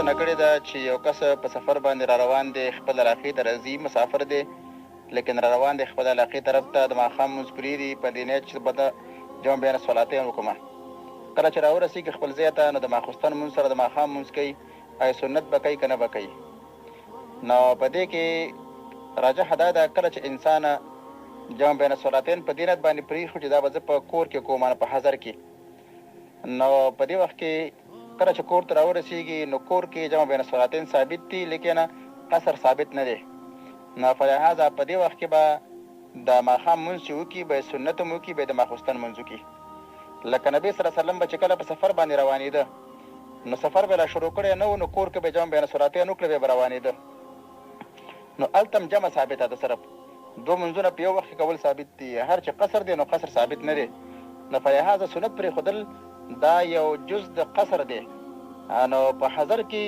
پوښتنه کړې ده چې یو کس په سفر باندې را روان دی، خپل علاقې ته راځي، مسافر دی، لیکن را روان دی خپل علاقې طرف ته، د ماښام لمونځ پرېږدي په دې نیت چې به د جمع بین الصلاتین وکړمه. کله چې راورسېږي خپل ځای ته، نو د ماخوستن لمونځ سره د ماښام لمونځ کوي. آیا سنت به کوي که نه به کوي؟ نو په دې کې راجحه دا ده، کله چې انسان جمع بین الصلاتین په دې نیت باندې پرېښو چې دا به زه په کور کې کوم، په حضر کې، نو په دې وخت کې کله چې کور ته راورسېږي نو کور کې جمع بین الصلاتین ثابت دي، لیکن قصر ثابت نه دی. نو په لحاظه په دې وخت کې به د ماښام لمونځ چې وکړي، به یې سنت هم وکړي، به یې د ماخوستن لمونځ وکړي. لکه نبي صلی الله علیه وسلم به چې کله په سفر باندې روانېده، نو سفر به لا شروع کړی نه و، نو کور کې به جمع بین الصلاتین وکړه، بیا به روانېده. نو هلته هم جمع ثابته ده، صرف دوه لمونځونه په یو وخت کې کول ثابت دي. هر چې قصر دی نو قصر ثابت نه دی. نو په لحاظه سنت پرېښودل دا یو جز د قصر دی. نو په حضر کې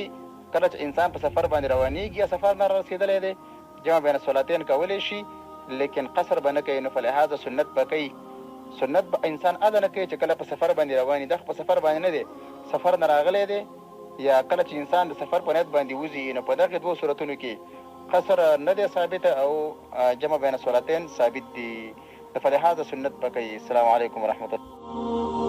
کله چې انسان په سفر باندې روانېږي یا سفر نه رسېدلی دی، جمع بین الصلاتین کولی شي، لیکن قصر به نه کوي. نو په لحاظه سنت به کوي. سنت به انسان هله نه کوي چې کله په سفر باندې روان وي. دا خو په سفر باندې نه دی، سفر نه راغلی دی، یا کله چې انسان د سفر په نیت باندې وځي، نو په دغې دوو صورتونو کې قصر نه دی ثابته او جمع بین الصلاتین ثابت دي. نو په لحاظه سنت به کوي. السلام علیکم ورحمة الله.